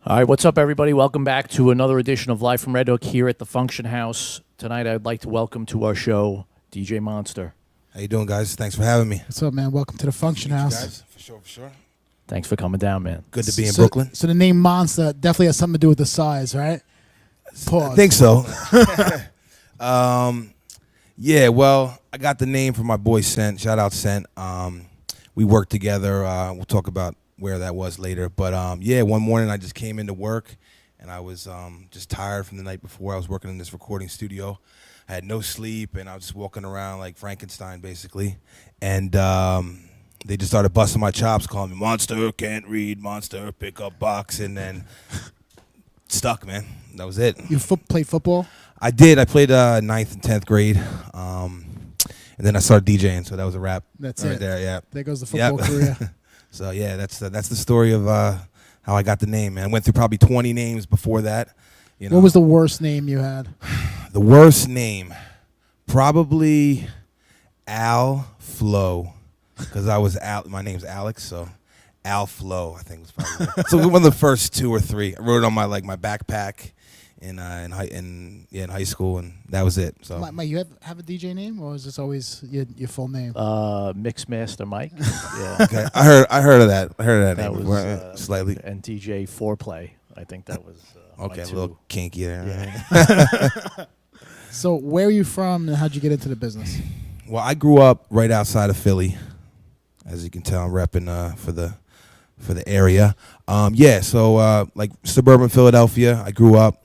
All right, what's up, everybody? Welcome back to another edition of Live from Redhook here at the Function House. Tonight, I'd like to welcome to our show DJ Monster. How you doing, guys? Thanks for having me. What's up, man? Welcome to the Function House. Guys, for sure, for sure. Thanks for coming down, man. Good to be in Brooklyn. So the name Monster definitely has something to do with the size, right? Pause. I think so. Yeah, well, I got the name from my boy Sent. Shout out Sent. We worked together. We'll talk about where that was later. But yeah, one morning I just came into work and I was just tired from the night before. I was working in this recording studio. I had no sleep and I was just walking around like Frankenstein basically. And they just started busting my chops, calling me Monster, can't read, Monster, pick up box, and then stuck, man. That was it. You played football? I did. I played 9th and 10th grade. And then I started DJing, so that was a wrap. That's right it. There, yeah. There goes the football career. So yeah, that's the story of how I got the name, man. I went through probably 20 names before that. You know. What was the worst name you had? The worst name, probably Al Flo, because I was Al. My name's Alex, so Al Flo, I think was probably. So one of the first 2 or 3. I wrote it on my backpack in high school, and that was it. So, Mike, you have a DJ name, or is this always your full name? Mixmaster Mike. Yeah. Okay, I heard of that. I heard of that name was slightly. And DJ Foreplay. I think that was Okay, my a two. little kinky there. Yeah. So where are you from, and how'd you get into the business? Well, I grew up right outside of Philly, as you can tell. I'm repping for the area. Yeah, so like suburban Philadelphia. I grew up.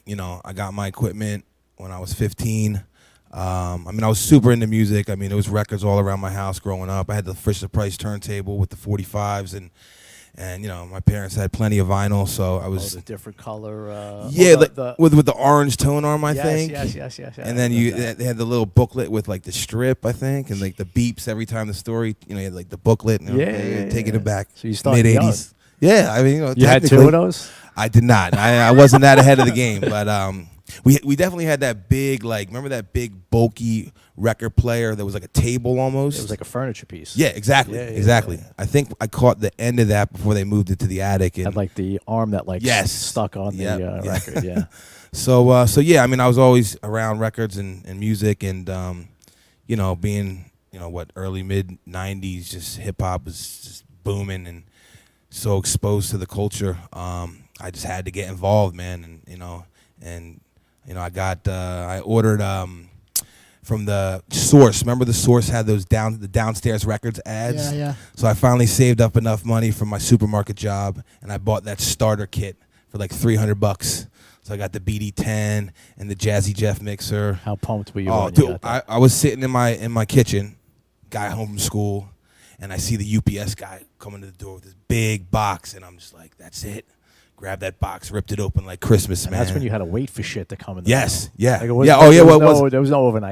You know, I got my equipment when I was 15. I mean, I was super into music. I mean, there was records all around my house growing up. I had the Fisher Price turntable with the 45s, and you know, my parents had plenty of vinyl, so I was the different color. yeah, with the orange tone arm, I think. Yes. And then they had the little booklet with like the strip, I think, and like the beeps every time the story. You know, you had like the booklet. You know, taking it back. So you started mid-80s. Yeah, I mean, you know, you had 2 of those. I did not. I wasn't that ahead of the game, but we definitely had that big, like, remember that big bulky record player that was like a table almost? It was like a furniture piece. Yeah, exactly, exactly. Yeah. I think I caught the end of that before they moved it to the attic. And had like the arm that like stuck on the record. Yeah. So yeah, I mean, I was always around records and music, and you know, being early mid '90s, just hip hop was just booming and so exposed to the culture. I just had to get involved, man, and I ordered from the Source. Remember the Source had those the downstairs records ads? Yeah. So I finally saved up enough money from my supermarket job, and I bought that starter kit for like $300. So I got the BD10 and the Jazzy Jeff mixer. How pumped were you? Oh, dude, I was sitting in my kitchen, got home from school, and I see the UPS guy coming to the door with this big box, and I'm just like, that's it. Grabbed that box, ripped it open like Christmas, man. That's when you had to wait for shit to come in. Yes, yeah. There was no overnight. There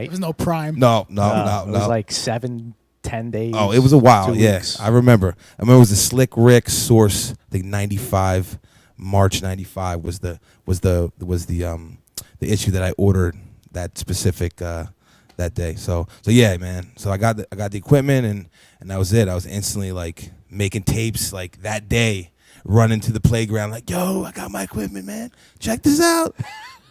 was no Prime. No. It was like 7-10 days. Oh, it was a while. 2 Yeah, weeks. I remember. It was the Slick Rick Source. I think '95, March '95 was the issue that I ordered that specific that day. So yeah, man. So I got the equipment and that was it. I was instantly like making tapes like that day. Running to the playground like, yo, I got my equipment, man. Check this out,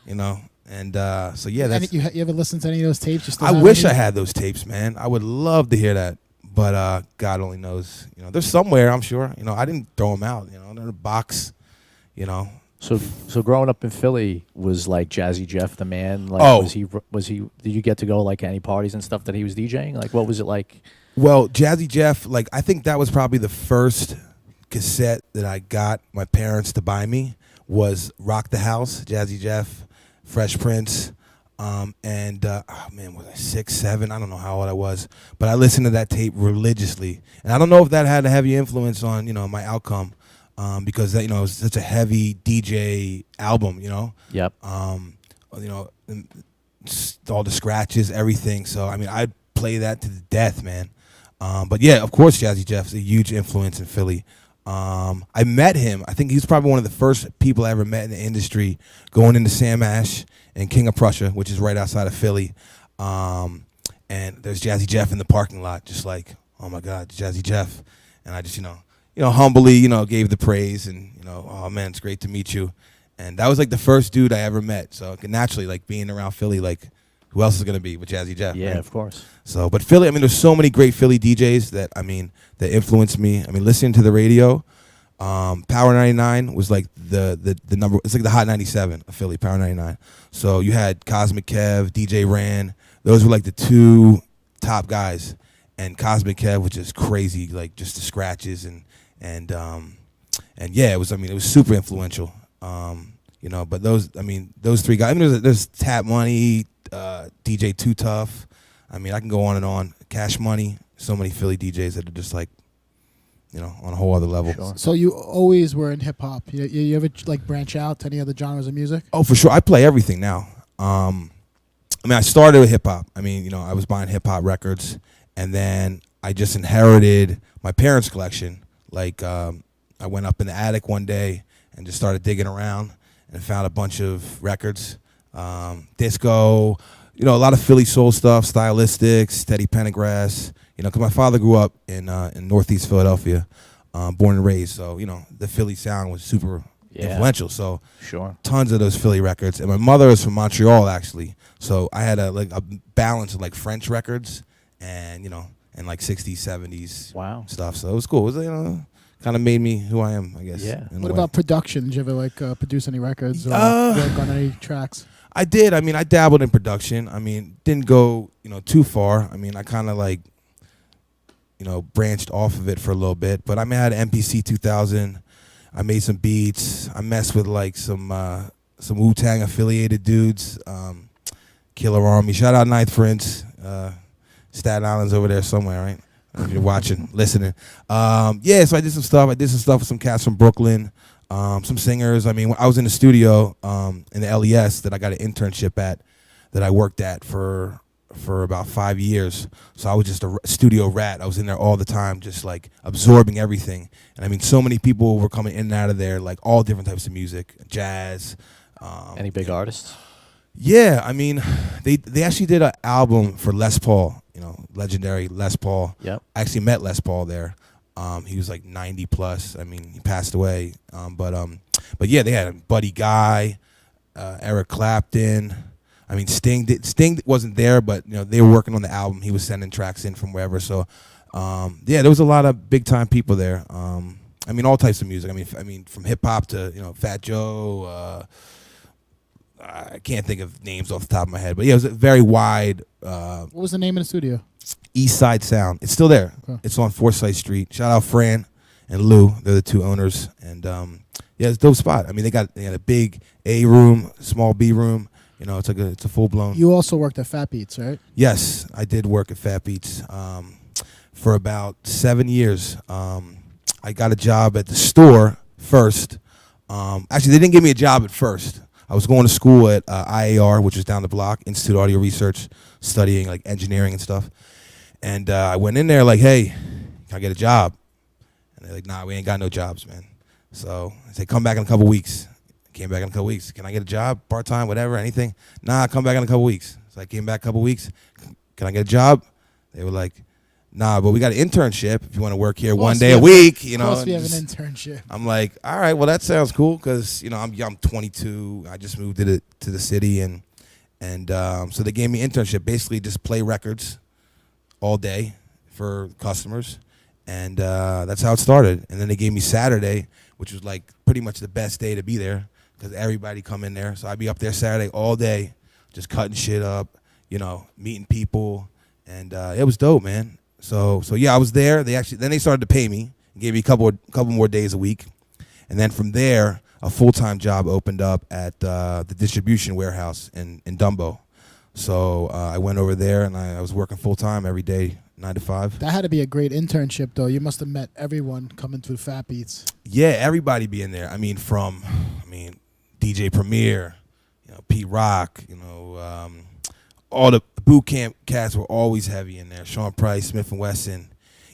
you know. And so yeah, that's. You ever listen to any of those tapes? I wish I had those tapes, man. I would love to hear that, but God only knows. You know, they're somewhere, I'm sure. You know, I didn't throw them out. You know, they're in a box. You know. So growing up in Philly was like Jazzy Jeff the man. Like, was he? Did you get to go like any parties and stuff that he was DJing? Like, what was it like? Well, Jazzy Jeff, like I think that was probably the first cassette that I got my parents to buy me was Rock the House, Jazzy Jeff, Fresh Prince, and oh man, was I 6, 7? I don't know how old I was, but I listened to that tape religiously, and I don't know if that had a heavy influence on my outcome, because that, it was such a heavy DJ album, Yep. All the scratches, everything. So I mean, I'd play that to the death, man. But yeah, of course, Jazzy Jeff's a huge influence in Philly. I met him. I think he's probably one of the first people I ever met in the industry going into Sam Ash and King of Prussia, which is right outside of Philly. And there's Jazzy Jeff in the parking lot, just like, oh my God, Jazzy Jeff. And I just, humbly, gave the praise and, oh man, it's great to meet you. And that was like the first dude I ever met. So naturally, like being around Philly, like who else is going to be with Jazzy Jeff? Yeah, right? of course. So, but Philly, there's so many great Philly DJs that influenced me. Listening to the radio, Power 99 was like the number. It's like the Hot 97 of Philly, Power 99. So you had Cosmic Kev, DJ Ran. Those were like the two top guys. And Cosmic Kev was just crazy, like just the scratches and yeah, it was super influential. But those three guys. There's Tap Money, DJ Too Tough. I can go on and on. Cash Money. So many Philly DJs that are just like, on a whole other level. Sure. So you always were in hip hop. You ever like branch out to any other genres of music? Oh, for sure. I play everything now. I started with hip hop. I was buying hip hop records, and then I just inherited my parents' collection. Like, I went up in the attic one day and just started digging around and found a bunch of records, disco, a lot of Philly soul stuff, Stylistics, Teddy Pendergrass. Because my father grew up in Northeast Philadelphia, born and raised. So the Philly sound was super influential. So sure, tons of those Philly records. And my mother is from Montreal actually. So I had a balance of like French records and and like 60s, 70s stuff. So it was cool. It was kind of made me who I am, I guess. Yeah. What about production? Did you ever like produce any records or work on any tracks? I did. I dabbled in production. Didn't go too far. I kind of like branched off of it for a little bit. But I had an MPC 2000. I made some beats. I messed with like some Wu-Tang affiliated dudes. Killer Army. Shout out Ninth Prince. Staten Island's over there somewhere, right? If you're watching, listening. So I did some stuff. I did some stuff with some cats from Brooklyn, some singers. I was in the studio in the LES that I got an internship at, that I worked at for about 5 years. So I was just a studio rat. I was in there all the time, just like absorbing everything. And so many people were coming in and out of there, like all different types of music, jazz. Any big artists? Yeah, they actually did an album for Les Paul, legendary Les Paul. Yep. I actually met Les Paul there. He was like 90 plus. He passed away. But yeah, they had Buddy Guy, Eric Clapton. Sting wasn't there, but they were working on the album. He was sending tracks in from wherever. So yeah, there was a lot of big time people there. All types of music. From hip hop to Fat Joe. I can't think of names off the top of my head, but yeah, it was a very wide. What was the name of the studio? East Side Sound. It's still there. Okay. It's on Forsyth Street. Shout out Fran and Lou. They're the two owners, and yeah, it's a dope spot. They had a big A room, small B room. It's a full blown. You also worked at Fat Beats, right? Yes, I did work at Fat Beats for about 7 years. I got a job at the store first. Actually, they didn't give me a job at first. I was going to school at IAR, which was down the block, Institute of Audio Research, studying like engineering and stuff. And I went in there like, hey, can I get a job? And they're like, nah, we ain't got no jobs, man. So I said, come back in a couple weeks. Came back in a couple weeks. Can I get a job, part-time, whatever, anything? Nah, come back in a couple weeks. So I came back a couple weeks. Can I get a job? They were like, nah, but we got an internship if you want to work here one day a week. Of course we have an internship. I'm like, all right, well, that sounds cool because, I'm 22. I just moved to the city. And so they gave me an internship, basically just play records all day for customers. And that's how it started. And then they gave me Saturday, which was like pretty much the best day to be there because everybody come in there. So I'd be up there Saturday all day, just cutting shit up, meeting people. And it was dope, man. So yeah, I was there. Then they started to pay me and gave me a couple more days a week. And then from there, a full-time job opened up at the distribution warehouse in Dumbo. So I went over there and I was working full-time every day, 9 to 5. That had to be a great internship, though. You must have met everyone coming through Fat Beats. Yeah, everybody being there. DJ Premier, Pete Rock, all the boot camp cats were always heavy in there. Sean Price, Smith & Wesson,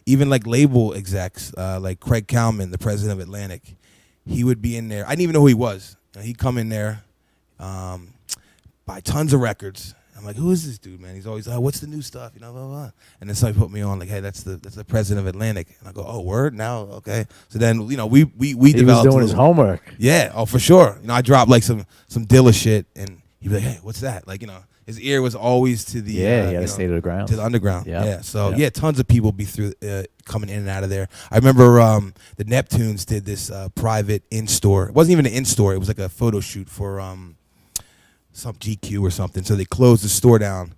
even like label execs, like Craig Kalman, the president of Atlantic. He would be in there. I didn't even know who he was. He'd come in there, buy tons of records, I'm like, who is this dude, man? He's always like, what's the new stuff? You know, blah, blah. And then somebody put me on, like, hey, that's the president of Atlantic. And I go, oh, word? Now, okay. So then, you know, we He was developed doing his homework. Yeah, oh, for sure. You know, I dropped like some Dilla shit, and he'd be like, hey, what's that? Like, you know, his ear was always to the The state of the ground. to the underground. Yeah. Yeah. So yeah, tons of people be through coming in and out of there. I remember the Neptunes did this private in-store. It wasn't even an in-store. It was like a photo shoot for some GQ or something. So they closed the store down,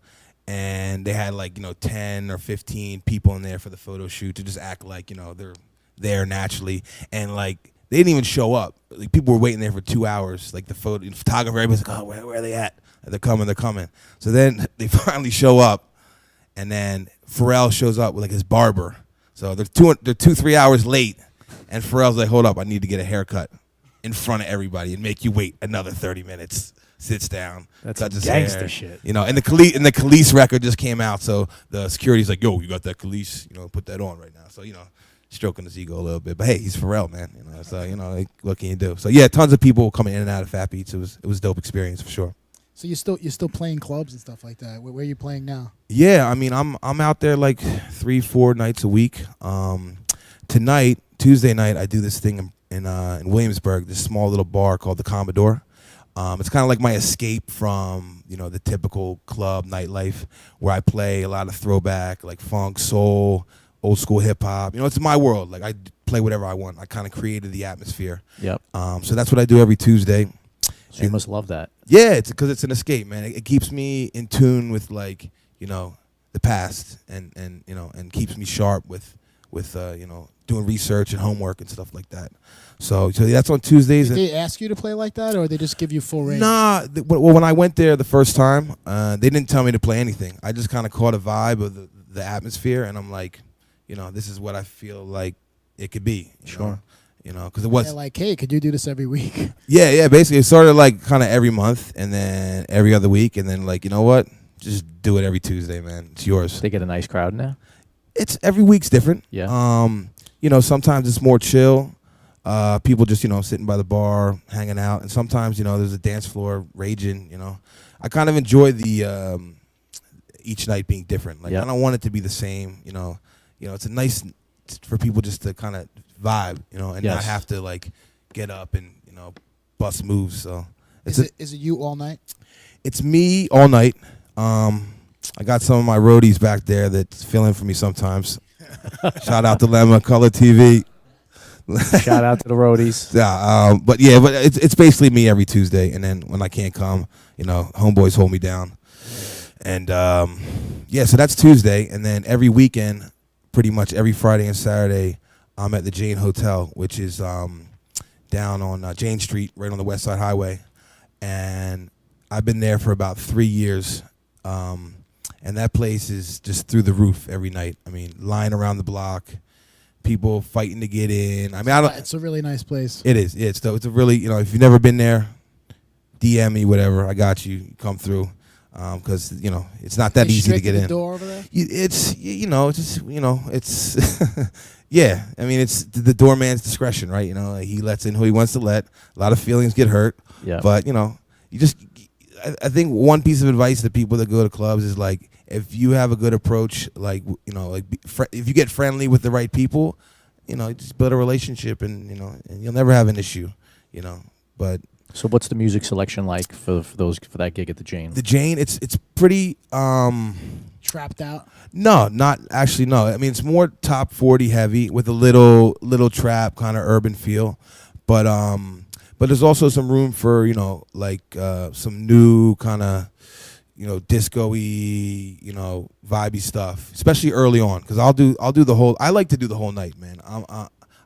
and they had like, you know, 10 or 15 people in there for the photo shoot to just act like, you know, they're there naturally. And like, they didn't even show up. Like, people were waiting there for 2 hours. Like the photographer, everybody's like, oh, where are they at? They're coming. So then they finally show up, and then Pharrell shows up with like his barber. So they're 3 hours late, and Pharrell's like, hold up, I need to get a haircut in front of everybody and make you wait another 30 minutes. Sits down. That's touches gangster hair. shit. You know, and the Khalees record just came out, so the security's like, yo, you got that Khalees? You know, put that on right now. So, you know, stroking his ego a little bit. But hey, he's Pharrell, man. You know, so, you know, like, what can you do? So yeah, tons of people coming in and out of Fat Beats. It was a dope experience for sure. So you're still playing clubs and stuff like that. Where are you playing now? Yeah, I mean, I'm out there like 3-4 nights a week. Tonight, Tuesday night, I do this thing in Williamsburg, this small little bar called the Commodore. It's kind of like my escape from, you know, the typical club nightlife, where I play a lot of throwback, like funk, soul, old school hip hop. You know, it's my world. Like, I play whatever I want. I kind of created the atmosphere. Yep. So that's what I do every Tuesday. So you must love that. Yeah, it's because it's an escape, man. It keeps me in tune with, like, you know, the past, and you know, and keeps me sharp with you know, doing research and homework and stuff like that. So that's on Tuesdays. Did they ask you to play like that, or they just give you full range? Nah. Well, when I went there the first time, they didn't tell me to play anything. I just kind of caught a vibe of the atmosphere, and I'm like, you know, this is what I feel like it could be. Sure. You know, because it was like, hey, could you do this every week? Yeah. Basically, it started like kind of every month, and then every other week, and then like, you know what? Just do it every Tuesday, man. It's yours. They get a nice crowd now. It's every week's different. Yeah. You know, sometimes it's more chill. People just, you know, sitting by the bar, hanging out, and sometimes, you know, there's a dance floor raging. You know, I kind of enjoy the each night being different. Like, I don't want it to be the same. You know, it's a nice for people just to kind of vibe, you know, and not have to like get up and, you know, bust moves. So is it you all night? It's me all night. I got some of my roadies back there that's filling for me sometimes. Shout out to Lemma, Color TV. Shout out to the roadies. Yeah, but it's basically me every Tuesday, and then when I can't come, you know, homeboys hold me down. And so that's Tuesday, and then every weekend, pretty much every Friday and Saturday, I'm at the Jane Hotel, which is down on Jane Street, right on the West Side Highway, and I've been there for about 3 years. And that place is just through the roof every night. I mean, lying around the block, people fighting to get in. I mean, it's a really nice place. It is. It's a really, you know, if you've never been there, DM me, whatever. I got you. Come through, because you know it's not that easy to get in. Door over there? It's yeah. I mean, it's the doorman's discretion, right? You know, he lets in who he wants to let. A lot of feelings get hurt. Yeah. But you know, I think one piece of advice to people that go to clubs is like, if you have a good approach, like, you know, like if you get friendly with the right people, you know, just build a relationship, and you know, and you'll never have an issue, you know. But so, what's the music selection like for that gig at the Jane? The Jane, it's pretty trapped out. No, not actually. No, I mean, it's more top 40 heavy with a little trap kind of urban feel, but there's also some room for, you know, like some new kind of, you know, disco-y, you know, vibey stuff, especially early on, because I'll do the whole. I like to do the whole night, man.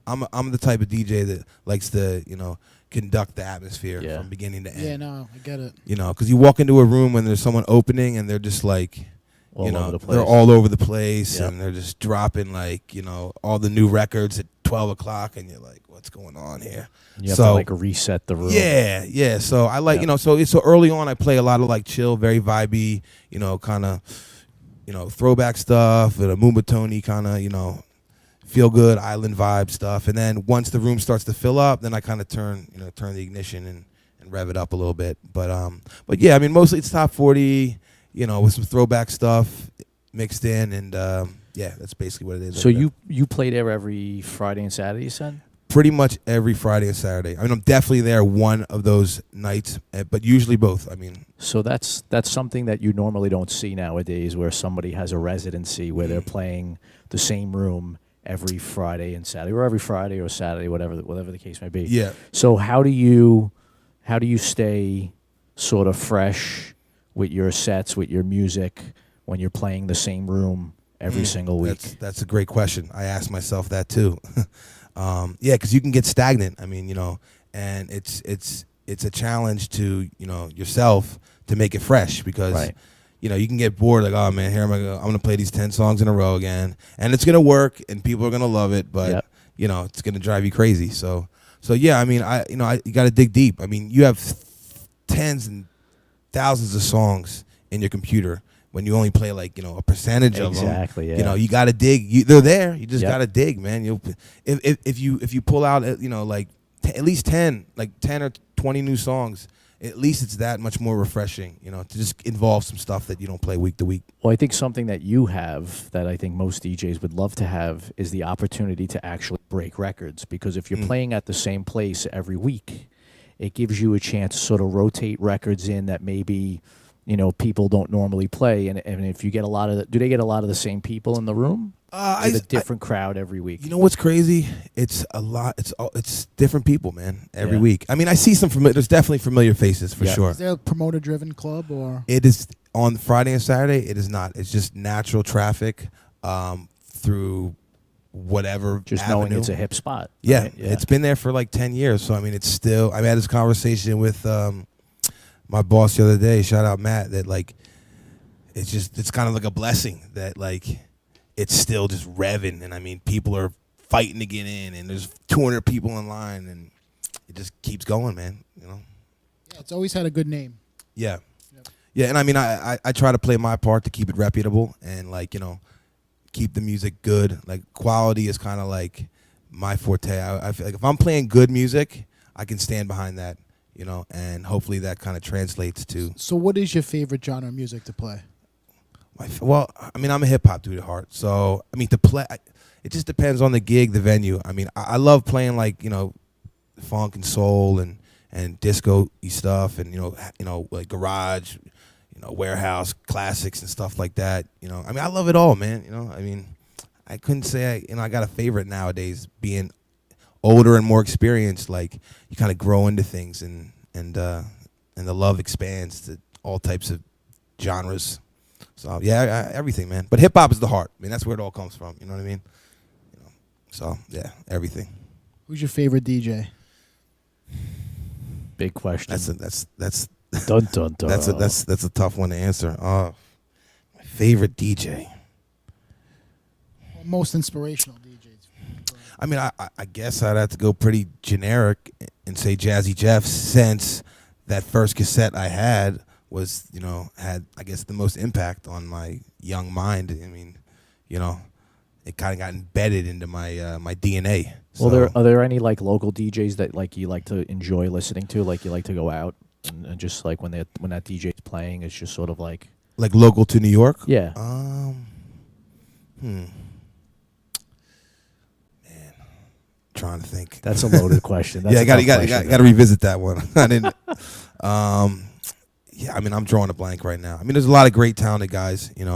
I'm the type of DJ that likes to, you know, conduct the atmosphere from beginning to end. Yeah, no, I get it. You know, because you walk into a room when there's someone opening and they're just like, you know, they're all over the place, and they're just dropping like, you know, all the new records at 12 o'clock, and you're like, what's going on here? You have to like reset the room. Yeah. So I like, you know, so early on I play a lot of like chill, very vibey, you know, kind of, you know, throwback stuff, and a Moombahtoney kind of, you know, feel good island vibe stuff. And then once the room starts to fill up, then I kind of turn the ignition and rev it up a little bit. But yeah, I mean, mostly it's top 40, with some throwback stuff mixed in, and yeah, that's basically what it is. So you play there every Friday and Saturday, you said? Pretty much every Friday and Saturday. I mean, I'm definitely there one of those nights, but usually both. I mean, so that's something that you normally don't see nowadays, where somebody has a residency where they're playing the same room every Friday and Saturday, or every Friday or Saturday, whatever the case may be. Yeah. So how do you stay sort of fresh with your sets, with your music, when you're playing the same room every single week? That's a great question. I ask myself that too. Yeah, because you can get stagnant. I mean, and it's a challenge to yourself to make it fresh, because Right. You can get bored, like, oh man, here I'm gonna play these 10 songs in a row again, and it's gonna work and people are gonna love it, but Yep. it's gonna drive you crazy. So yeah, I mean, you got to dig deep. I mean, you have tens and thousands of songs in your computer when you only play like a percentage of them. Exactly. Yeah. You got to dig. They're there. You just Yep. got to dig, man. If you pull out like at least 10 or 20 new songs, at least it's that much more refreshing. To just involve some stuff that you don't play week to week. Well, I think something that you have that I think most DJs would love to have is the opportunity to actually break records, because if you're playing at the same place every week, it gives you a chance to sort of rotate records in that maybe people don't normally play, and if you get do they get a lot of the same people in the room? With a different crowd every week. You know what's crazy? It's a lot. It's different people, man. Every week. I mean, I see some familiar. There's definitely familiar faces for sure. Is there a promoter-driven club or? It is on Friday and Saturday. It is not. It's just natural traffic through whatever. Just avenue. knowing it's a hip spot. Yeah, right? it's been there for like 10 years. So I mean, it's still. I had this conversation with my boss the other day. Shout out Matt. That like, it's kind of like a blessing that like. It's still just revving, and I mean, people are fighting to get in, and there's 200 people in line, and it just keeps going, man. Yeah, it's always had a good name. Yeah, yeah, and I mean, I try to play my part to keep it reputable and like keep the music good. Like quality is kind of like my forte. I feel like if I'm playing good music, I can stand behind that, and hopefully that kind of translates to. So, what is your favorite genre of music to play? Well, I mean, I'm a hip hop dude at heart, so I mean, to play, it just depends on the gig, the venue. I mean, I love playing like funk and soul and disco-y stuff, and like garage, warehouse classics and stuff like that. I mean, I love it all, man. I mean, I couldn't say I got a favorite nowadays. Being older and more experienced, like you kind of grow into things, and the love expands to all types of genres. So yeah, everything, man. But hip hop is the heart. I mean, that's where it all comes from. You know what I mean? So yeah, everything. Who's your favorite DJ? Big question. That's dun dun dun. That's a tough one to answer. My favorite DJ. Most inspirational DJs. I mean, I guess I'd have to go pretty generic and say Jazzy Jeff, since that first cassette I had was, had, I guess, the most impact on my young mind. I mean, it kind of got embedded into my my DNA. Well, So, are there any like local DJs that like you like to enjoy listening to? Like you like to go out and just like when that DJ's playing, it's just sort of like local to New York? Yeah. Man, trying to think. That's a loaded question. That's yeah, a I got to revisit that one. I didn't. Yeah, I mean, I'm drawing a blank right now. I mean, there's a lot of great talented guys, Yeah,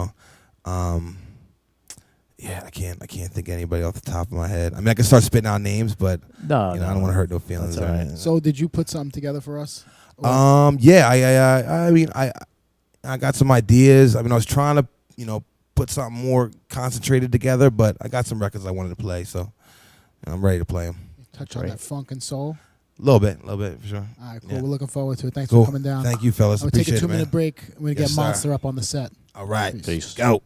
I can't think of anybody off the top of my head. I mean, I can start spitting out names, but No, I don't want to hurt no feelings. That's all right. So, did you put something together for us? Yeah, I mean, I got some ideas. I mean, I was trying to, put something more concentrated together, but I got some records I wanted to play, so I'm ready to play them. Touch on that funk and soul. A little bit for sure. All right, cool. Yeah. We're looking forward to it. Thanks Cool. for coming down. Thank you, fellas. I'm going to take Appreciate a it, man. 2-minute break. We're going to Yes, get sir. Monster up on the set. All right. Peace. Go.